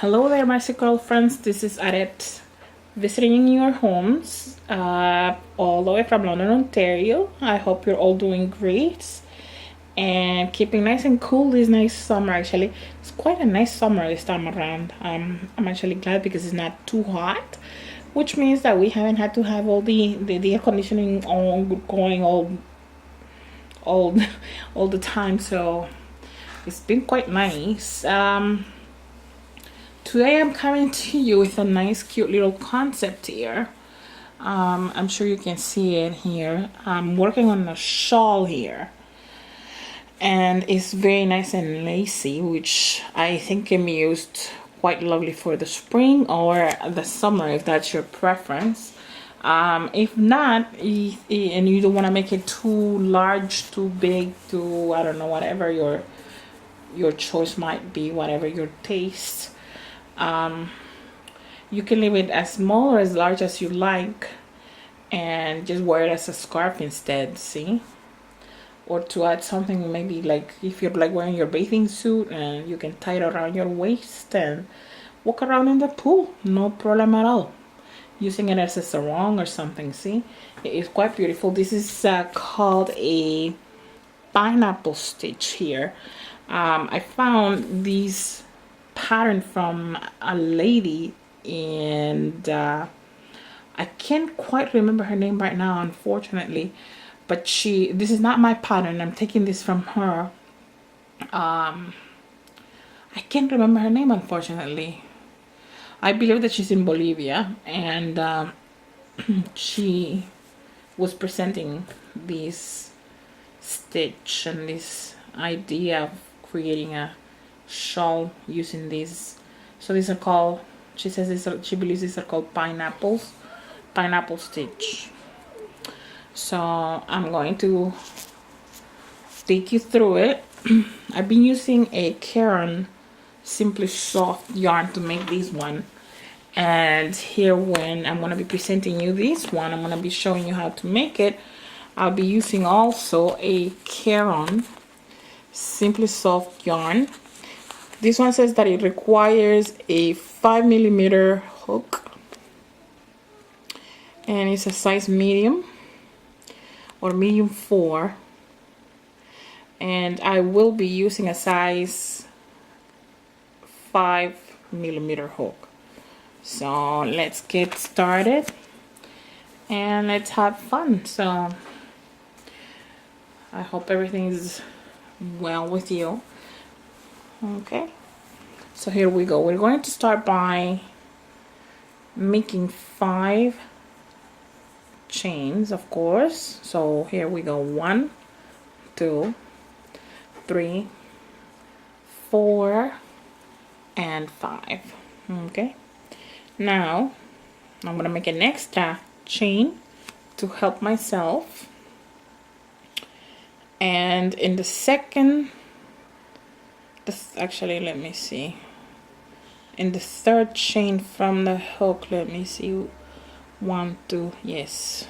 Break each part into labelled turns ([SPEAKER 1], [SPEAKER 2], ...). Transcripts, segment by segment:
[SPEAKER 1] Hello there, my circle friends. This is Adet visiting your homes all the way from London, Ontario. I hope you're all doing great and keeping nice and cool this nice summer. Actually, it's quite a nice summer this time around. I'm actually glad because it's not too hot, which means that we haven't had to have all the air conditioning on going all all the time. So it's been quite nice. Today I'm coming to you with a nice cute little concept here. I'm sure you can see it here. I'm working on a shawl here, and it's very nice and lacy, which I think can be used quite lovely for the spring or the summer if that's your preference. If not, and you don't want to make it too large, too big, too, I don't know, whatever your choice might be, whatever your taste. You can leave it as small or as large as you like and just wear it as a scarf instead, see? Or to add something, maybe like if you're like wearing your bathing suit, and you can tie it around your waist and walk around in the pool, no problem at all. Using it as a sarong or something, see? It is quite beautiful. This is called a pineapple stitch here. I found these pattern from a lady, and I can't quite remember her name right now, unfortunately, but this is not my pattern. I'm taking this from her. I can't remember her name, unfortunately. I believe that she's in Bolivia, and she was presenting this stitch and this idea of creating a shawl using these. So these are called, she says she believes these are called pineapple stitch. So I'm going to take you through it. I've been using a Caron Simply Soft yarn to make this one, and here, when I'm going to be presenting you this one, I'm going to be showing you how to make it. I'll be using also a Caron Simply Soft yarn. This one says that it requires a 5mm hook, and it's a size medium or medium 4, and I will be using a size 5mm hook. So let's get started and let's have fun. So I hope everything is well with you. Okay, so here we go. We're going to start by making 5 chains, of course. So here we go. 1, 2, 3, 4, and 5. Okay, now I'm gonna make an extra chain to help myself, and in the second, actually, let me see, in the third chain from the hook, let me see, 1, 2, yes,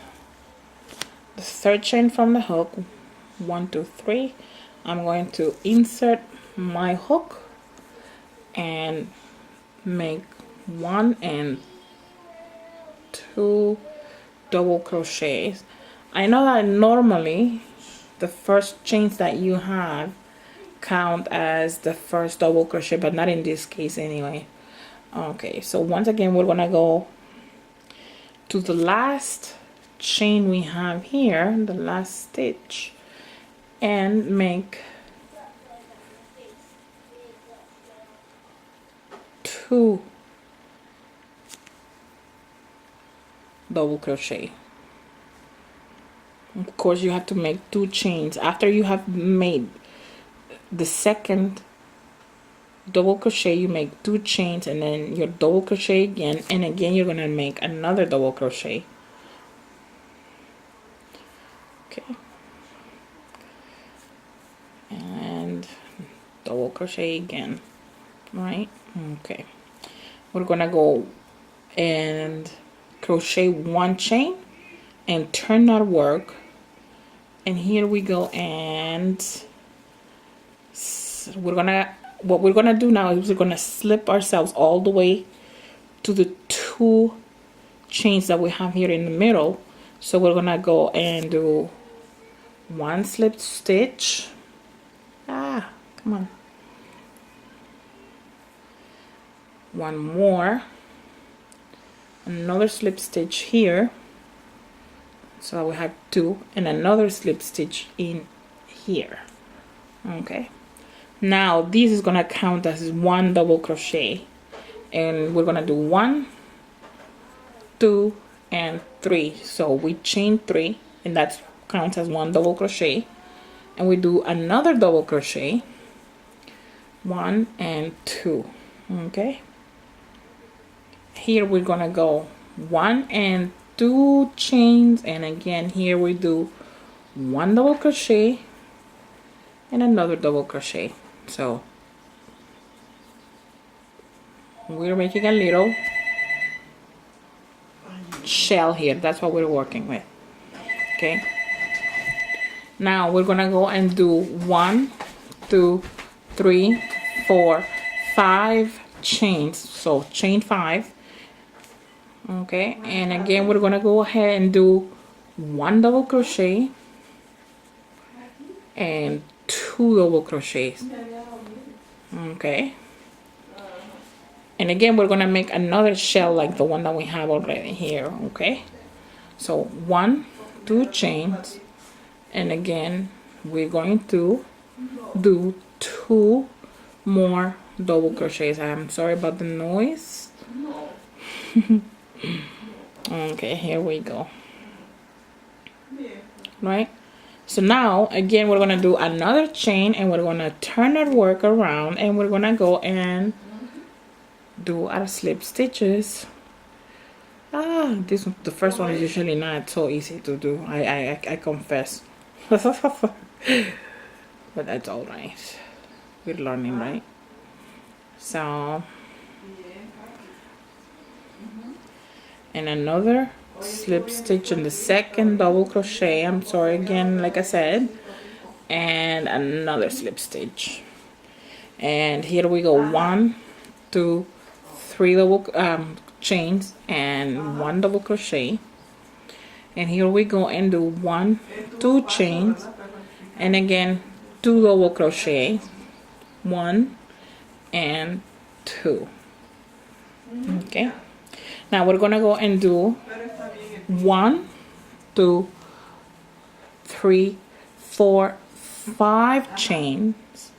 [SPEAKER 1] the third chain from the hook, 1, 2, 3, I'm going to insert my hook and make 1 and 2 double crochets. I know that normally the first chains that you have count as the first double crochet, but not in this case anyway. Okay, so once again, we're gonna go to the last chain we have here, the last stitch, and make 2 double crochet. Of course, you have to make 2 chains after you have made the second double crochet. You make 2 chains, and then you double crochet again, and again you're gonna make another double crochet. Okay, and double crochet again, right? Okay, we're gonna go and crochet 1 chain and turn our work, and here we go, and we're gonna what we're gonna do now is we're gonna slip ourselves all the way to the 2 chains that we have here in the middle. So we're gonna go and do 1 slip stitch. Come on. 1 more, another slip stitch here, so we have 2, and another slip stitch in here. Okay, now this is gonna count as 1 double crochet, and we're gonna do 1, 2, and 3. So we chain 3, and that counts as 1 double crochet, and we do another double crochet, 1 and 2. Okay, here we're gonna go 1 and 2 chains, and again here we do 1 double crochet and another double crochet. So we're making a little shell here. That's what we're working with. Okay, now we're gonna go and do 1, 2, 3, 4, 5 chains. So chain 5. Okay, and again we're gonna go ahead and do 1 double crochet and 2 double crochets. Okay, and again we're gonna make another shell like the one that we have already here. Okay, so 1, 2 chains, and again we're going to do 2 more double crochets. I'm sorry about the noise. Okay, here we go. Right, so now again we're gonna do another chain, and we're gonna turn our work around, and we're gonna go and do our slip stitches. The first one is usually not so easy to do. I confess. But that's all right. We're learning, right? So, and another slip stitch in the second double crochet. I'm sorry again, like I said, and another slip stitch. And here we go, 1, 2, 3 double chains and 1 double crochet. And here we go and do 1, 2 chains, and again 2 double crochet, 1 and 2. Okay, now we're gonna go and do 1, 2, 3, 4, 5 chains,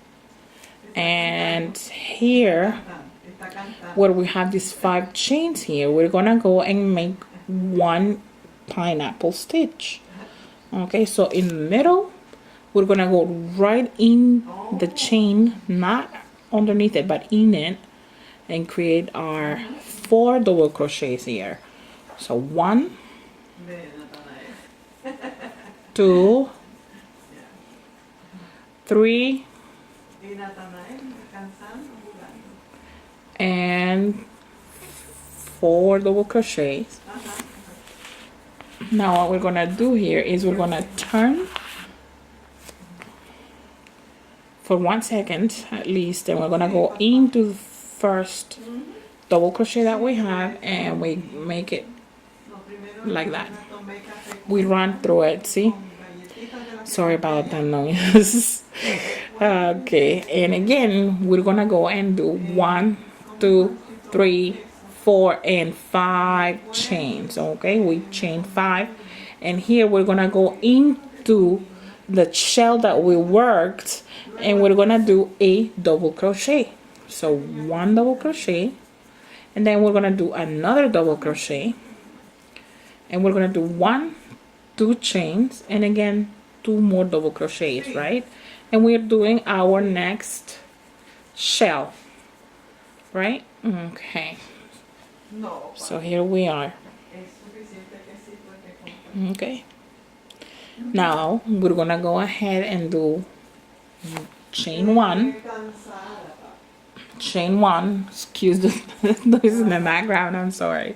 [SPEAKER 1] and here where we have these 5 chains here, we're gonna go and make 1 pineapple stitch. Okay, so in the middle we're gonna go right in the chain, not underneath it but in it, and create our 4 double crochets here. So 1, 2, 3, and 4 double crochets. Now what we're gonna do here is we're gonna turn for 1 second at least, and we're gonna go into the first double crochet that we have, and we make it like that. We run through it, see? Sorry about that noise. Okay, and again we're gonna go and do 1, 2, 3, 4, and 5 chains. Okay, we chain 5, and here we're gonna go into the shell that we worked, and we're gonna do a double crochet. So 1 double crochet, and then we're gonna do another double crochet, and we're gonna do 1, 2 chains, and again 2 more double crochets, right? And we're doing our next shell, right? Okay, so here we are. Okay, now we're gonna go ahead and do chain 1, excuse the noise in the background, I'm sorry.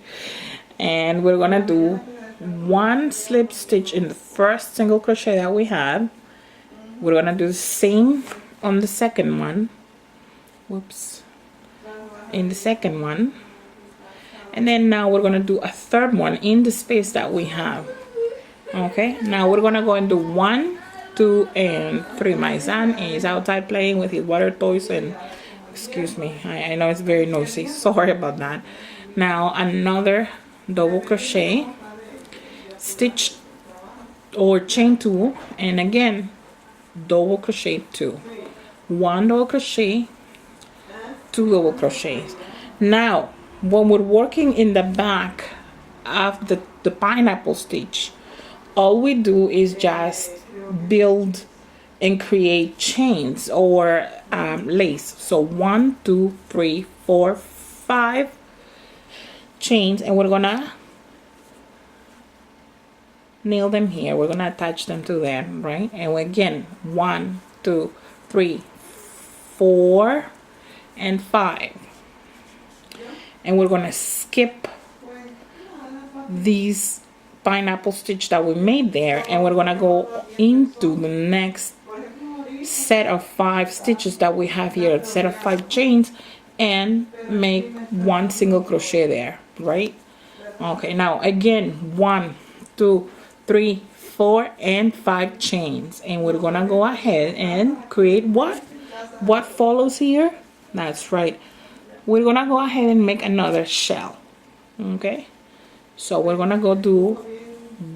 [SPEAKER 1] And we're gonna do 1 slip stitch in the first single crochet that we have. We're gonna do the same on the second one, whoops, in the second one, and then now we're gonna do a third one in the space that we have. Okay, now we're gonna go and do 1, 2, and 3. My son is outside playing with his water toys, and excuse me, I know it's very noisy, sorry about that. Now another double crochet, stitch or chain 2, and again double crochet 2, 1 double crochet, 2 double crochets. Now when we're working in the back of the pineapple stitch, all we do is just build and create chains or lace. So 1, 2, 3, 4, 5 chains, and we're gonna nail them here. We're gonna attach them to them, right? And again, 1, 2, 3, 4, and 5. And we're gonna skip these pineapple stitch that we made there, and we're gonna go into the next set of 5 stitches that we have here, a set of 5 chains, and make 1 single crochet there, right? Okay, now again, 1, 2, 3, 4, and 5 chains, and we're gonna go ahead and create what follows here. That's right, we're gonna go ahead and make another shell. Okay, so we're gonna go do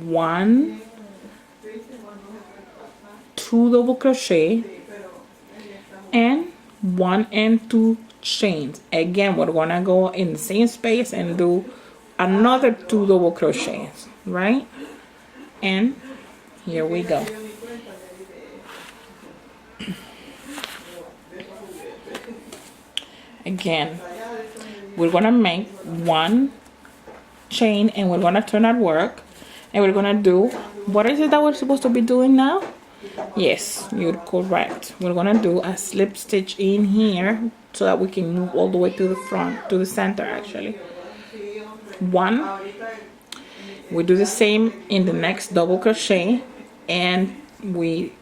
[SPEAKER 1] 1, 2 double crochet, and 1 and 2 chains. Again, we're gonna go in the same space and do another 2 double crochets, right? And here we go. Again, we're gonna make 1 chain, and we're gonna turn our work, and we're gonna do, what is it that we're supposed to be doing now? Yes, you're correct. We're gonna do a slip stitch in here so that we can move all the way to the front, to the center actually. 1, we do the same in the next double crochet, and we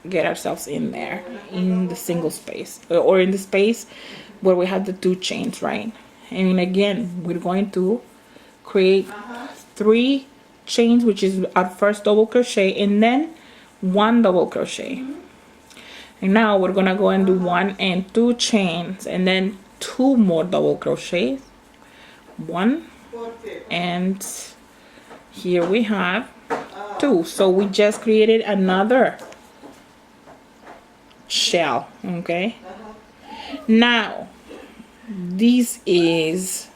[SPEAKER 1] get ourselves in there in the single space, or in the space where we have the 2 chains, right? And again, we're going to create 3 chains, which is our first double crochet, and then 1 double crochet. And now we're gonna go and do 1 and 2 chains, and then 2 more double crochets, 1, and here we have 2. So we just created another shell. Okay, now this is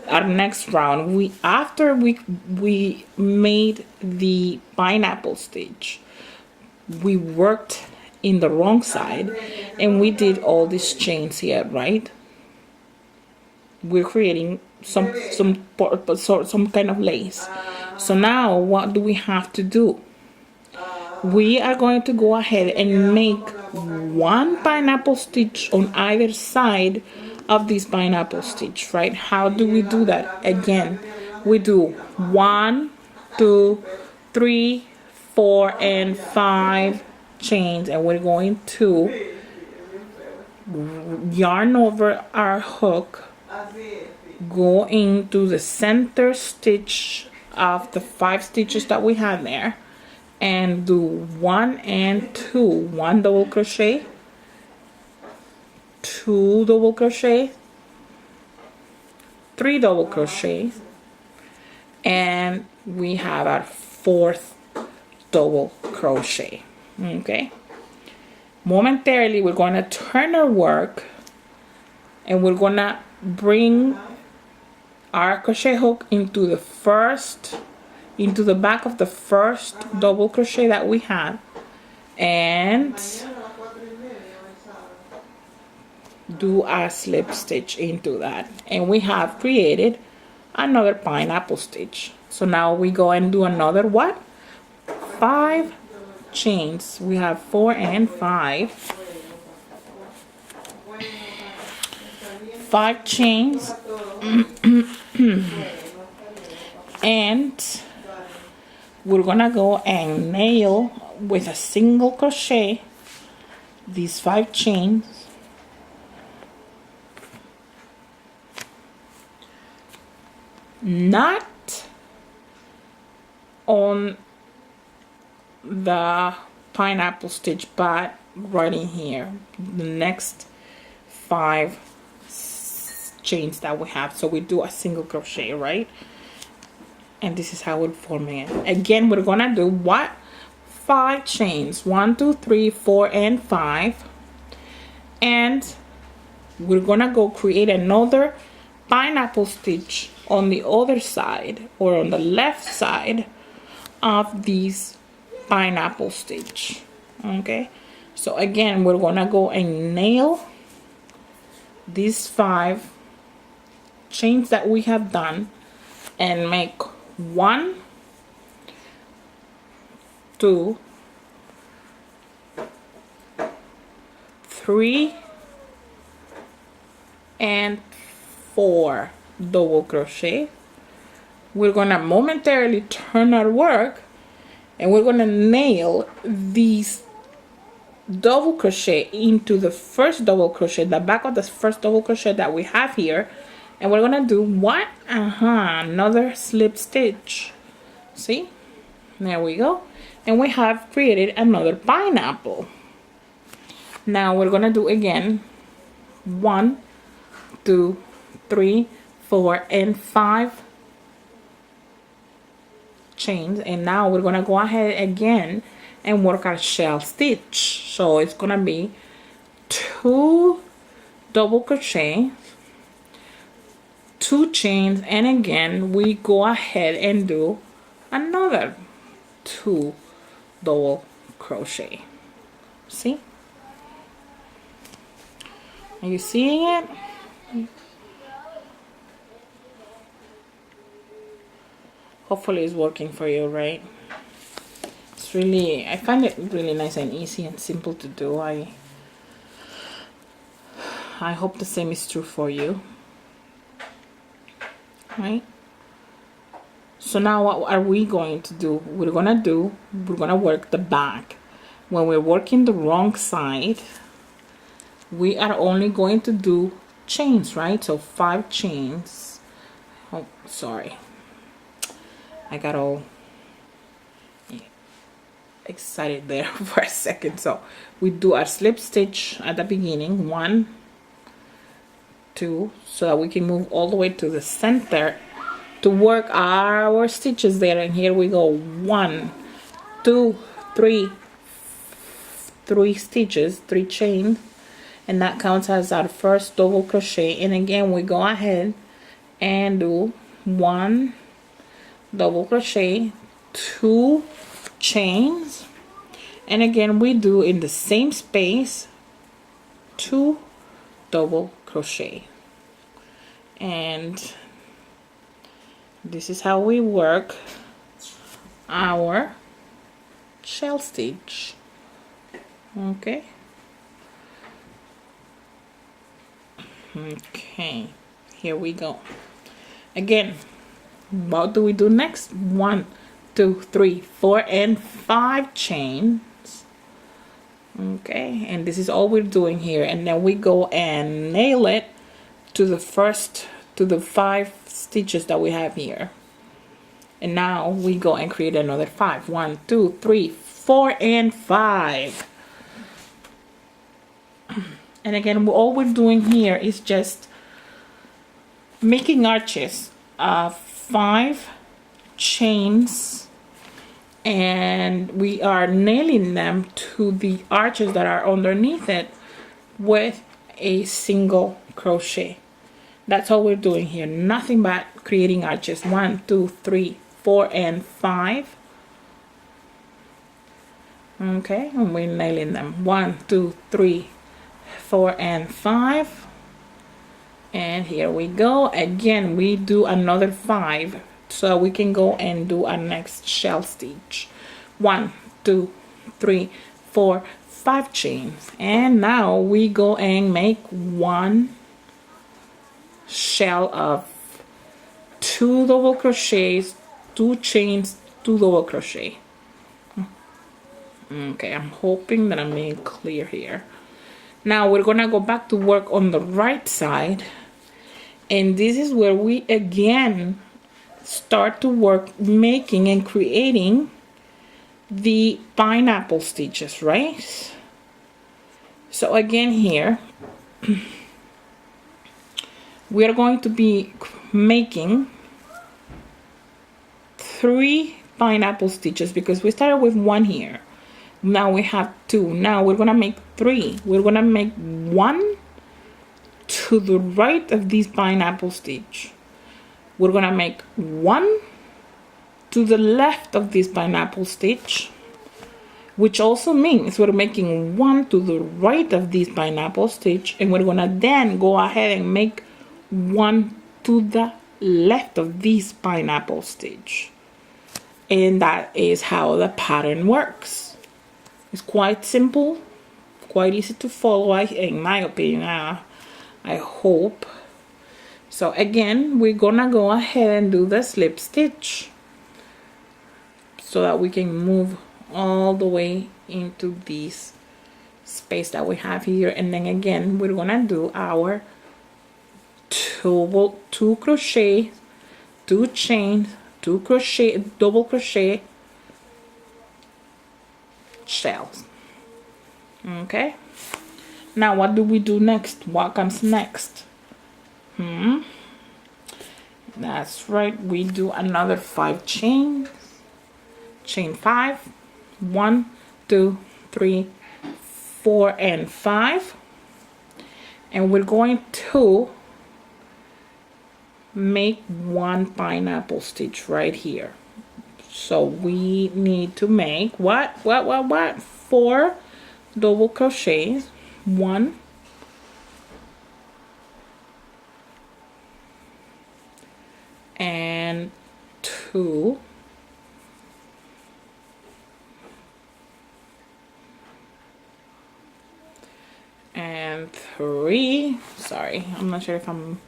[SPEAKER 1] our next round. After we made the pineapple stitch, we worked in the wrong side, and we did all these chains here, right? We're creating some kind of lace. So now what do we have to do? We are going to go ahead and make 1 pineapple stitch on either side of this pineapple stitch, right? How do we do that? Again, we do 1, 2, 3, 4, and 5 chains, and we're going to yarn over our hook, go into the center stitch of the 5 stitches that we have there, and do 1 and 2, 1 double crochet, 2 double crochet, 3 double crochet, and we have our 4th double crochet. Okay, momentarily we're going to turn our work, and we're going to bring our crochet hook into the back of the first double crochet that we have, and do a slip stitch into that, and we have created another pineapple stitch. So now we go and do another 5 chains. We have 4 and 5 chains and we're gonna go and nail with a single crochet these 5 chains not on the pineapple stitch, but right in here, the next 5 chains that we have. So we do a single crochet, right? And this is how we're forming it. Again, we're gonna do what? 5 chains. 1, 2, 3, 4, and 5. And we're gonna go create another pineapple stitch on the other side, or on the left side of this pineapple stitch. Okay, so again, we're gonna go and nail these 5 chains that we have done and make 1, 2, 3, and 4 double crochet. We're gonna momentarily turn our work and we're gonna nail these double crochet into the first double crochet, the back of the first double crochet that we have here, and we're gonna do what? Another slip stitch. See, there we go, and we have created another pineapple. Now we're gonna do again 1, 2, 3, 4, and 5 chains, and now we're gonna go ahead again and work our shell stitch. So it's gonna be 2 double crochet, 2 chains, and again we go ahead and do another 2 double crochet. See, are you seeing it? Hopefully it's working for you, right? It's really, I find it really nice and easy and simple to do. I hope the same is true for you, right? So now what are we going to do? We're gonna work the back. When we're working the wrong side, we are only going to do chains, right? So 5 chains. Oh, sorry, I got all excited there for a second. So we do our slip stitch at the beginning, 1, 2, so that we can move all the way to the center to work our stitches there. And here we go, 1, 2, 3 stitches, 3 chains, and that counts as our first double crochet. And again we go ahead and do 1 double crochet, 2 chains, and again we do in the same space 2 double crochet. And this is how we work our shell stitch. Okay, here we go. Again, what do we do next? 1, 2, 3, 4, and 5 chains. Okay, and this is all we're doing here, and then we go and nail it to the 5 stitches that we have here. And now we go and create another 5. 1, 2, 3, 4, and 5. And again, all we're doing here is just making arches of 5 chains, and we are nailing them to the arches that are underneath it with a single crochet. That's all we're doing here, nothing but creating arches. 1, 2, 3, 4, and 5. Okay, and we're nailing them. 1, 2, 3, 4, and 5. And here we go. Again, we do another 5 so we can go and do our next shell stitch. 1, 2, 3, 4, 5 chains, and now we go and make 1 shell of 2 double crochets, 2 chains, 2 double crochet. Okay, I'm hoping that I'm being clear here. Now we're gonna go back to work on the right side, and this is where we again start to work making and creating the pineapple stitches, right? So again, here we are going to be making 3 pineapple stitches because we started with 1 here. Now we have 2. Now we're gonna make 3. We're gonna make 1 to the right of this pineapple stitch. We're gonna make 1 to the left of this pineapple stitch, which also means we're making 1 to the right of this pineapple stitch, and we're gonna then go ahead and make 1 to the left of this pineapple stitch. And that is how the pattern works. It's quite simple, quite easy to follow, in my opinion. I hope. So again, we're gonna go ahead and do the slip stitch so that we can move all the way into this space that we have here. And then again, we're gonna do our 2 crochet, 2 chains, 2 crochet, double crochet shells. Okay, now what do we do next? What comes next? That's right, we do another 5 chains. Chain 5, 1, 2, 3, 4, and 5, and we're going to make 1 pineapple stitch right here. So we need to make what 4 double crochets, 1, and 2, and 3. Sorry, I'm not sure if I'm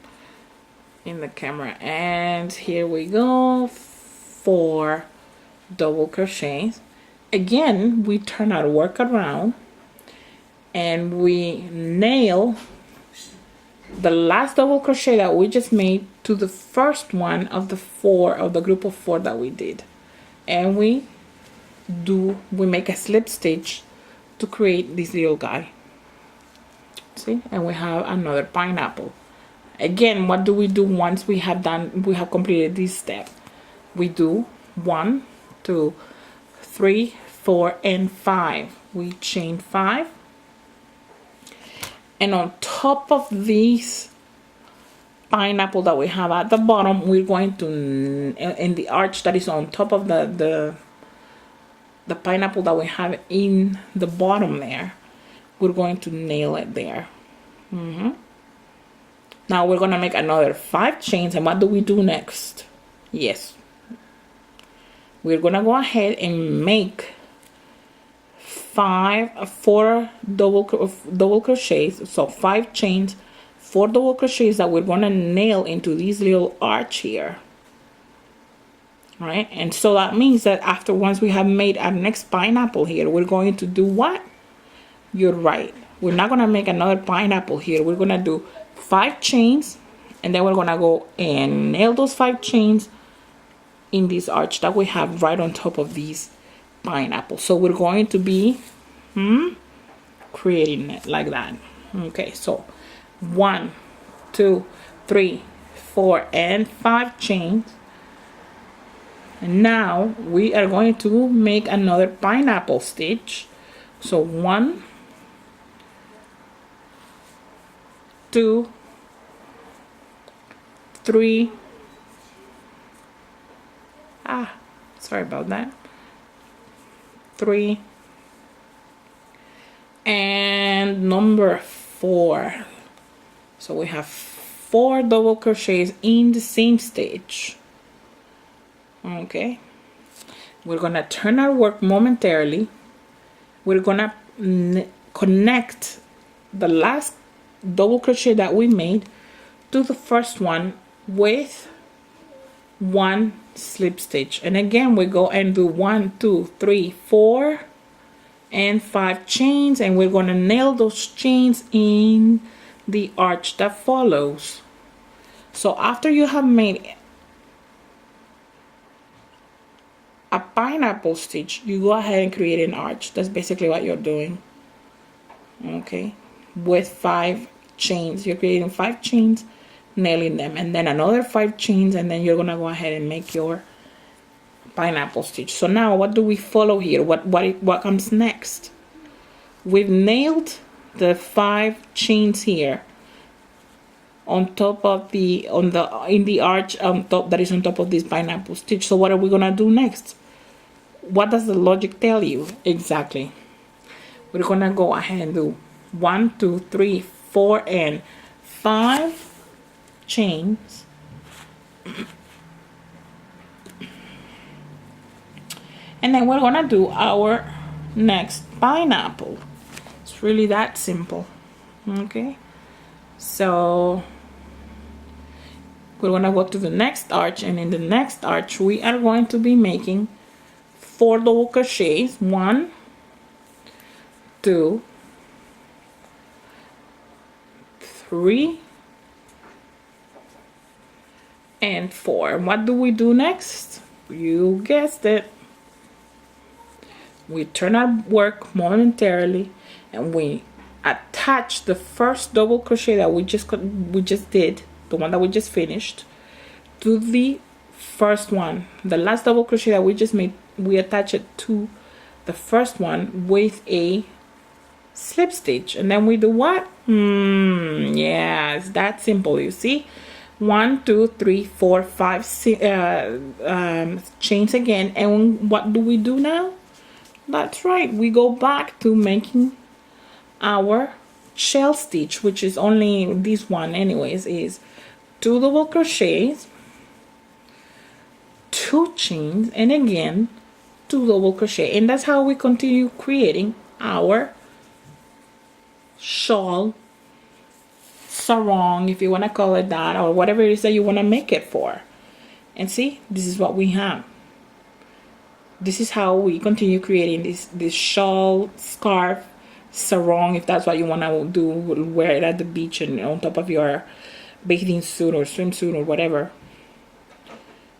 [SPEAKER 1] in the camera. And here we go, 4 double crochets. Again, we turn our work around and we nail the last double crochet that we just made to the first one of the 4 of the group of 4 that we did, and we make a slip stitch to create this little guy. See, and we have another pineapple. Again, what do we do once we have completed this step? We do 1, 2, 3, 4, and 5. We chain 5, and on top of this pineapple that we have at the bottom, we're going to, in the arch that is on top of the pineapple that we have in the bottom there, we're going to nail it there. Now we're gonna make another 5 chains, and what do we do next? Yes, we're gonna go ahead and make 4 double crochets. So 5 chains, 4 double crochets that we're gonna nail into this little arch here. Right, and so that means that once we have made our next pineapple here, we're going to do what? You're right, we're not gonna make another pineapple here. We're gonna do 5 chains, and then we're gonna go and nail those 5 chains in this arch that we have right on top of these pineapple. So we're going to be creating it like that. Okay, so 1, 2, 3, 4, and 5 chains. And now we are going to make another pineapple stitch. So 1, 2, 3, sorry about that, 3, and number 4. So we have 4 double crochets in the same stitch. Okay, we're gonna turn our work momentarily. We're gonna connect the last double crochet that we made to the first one with 1 slip stitch, and again we go and do 1, 2, 3, 4, and 5 chains, and we're gonna nail those chains in the arch that follows. So after you have made a pineapple stitch, you go ahead and create an arch. That's basically what you're doing. Okay, with 5 chains, you're creating 5 chains, nailing them, and then another 5 chains, and then you're gonna go ahead and make your pineapple stitch. So now what do we follow here? What comes next? We've nailed the 5 chains here on top of in the arch on top, that is on top of this pineapple stitch. So what are we gonna do next? What does the logic tell you? Exactly, we're gonna go ahead and do 1, 2, 3, 4 and 5 chains, and then we're gonna do our next pineapple. It's really that simple. Okay, so we're gonna go to the next arch, and in the next arch we are going to be making 4 double crochets. 1, 2, 3 and 4. And what do we do next? You guessed it. We turn our work momentarily and we attach the first double crochet that we just did, the one that we just finished, to the first one. The last double crochet that we just made, we attach it to the first one with a slip stitch, and then we do what? Yeah, it's that simple. You see, 1, 2, 3, 4, 5 chains again. And what do we do now? That's right, we go back to making our shell stitch, which is only this one anyways, is 2 double crochets, 2 chains, and again 2 double crochet. And that's how we continue creating our shawl, sarong, if you want to call it that, or whatever it is that you want to make it for. And see, this is what we have. This is how we continue creating this shawl, scarf, sarong, if that's what you want to do, wear it at the beach and on top of your bathing suit or swimsuit or whatever.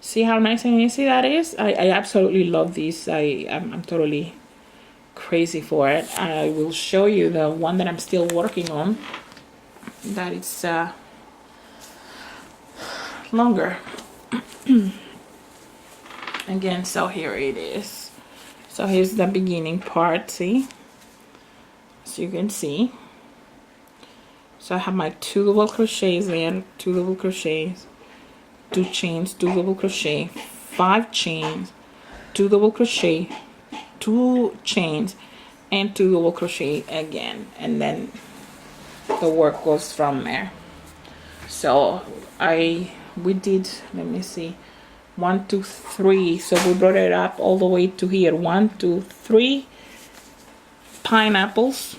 [SPEAKER 1] See how nice and easy that is? I absolutely love these. I'm totally crazy for it. I will show you the one that I'm still working on, that it's longer. Again, so here it is. So here's the beginning part, see? So you can see. So I have my 2 double crochets there, 2 double crochets, 2 chains, 2 double crochet, 5 chains, 2 double crochet, 2 chains, and 2 double crochet again, and then the work goes from there. So we did, let me see, 1, 2, 3. So we brought it up all the way to here. 1, 2, 3 pineapples,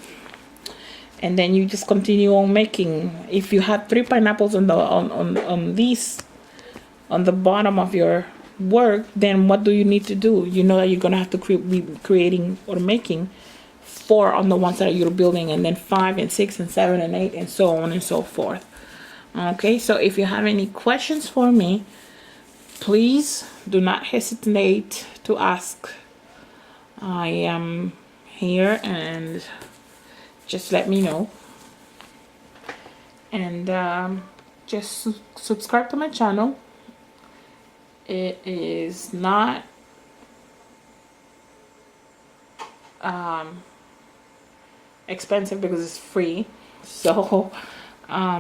[SPEAKER 1] and then you just continue on making. If you have 3 pineapples on the on the bottom of your work, then what do you need to do? You know that you're gonna have to be creating or making 4 on the ones that you're building, and then 5 and 6 and 7 and 8 and so on and so forth. Okay, so if you have any questions for me, please do not hesitate to ask. I am here, and just let me know. And just subscribe to my channel. It is not expensive because it's free. So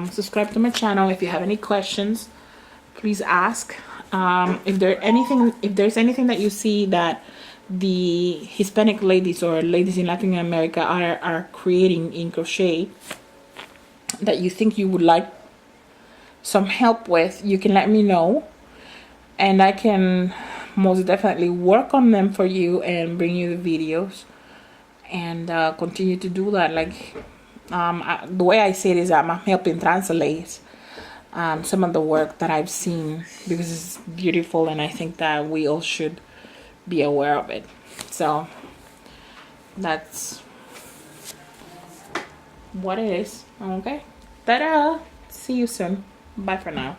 [SPEAKER 1] subscribe to my channel. If you have any questions, please ask. If there's anything that you see that the Hispanic ladies or ladies in Latin America are creating in crochet that you think you would like some help with, you can let me know, and I can most definitely work on them for you and bring you the videos, and continue to do that. Like the way I say it is I'm helping translate some of the work that I've seen, because it's beautiful and I think that we all should be aware of it. So that's what it is. Okay, ta-da! See you soon. Bye for now.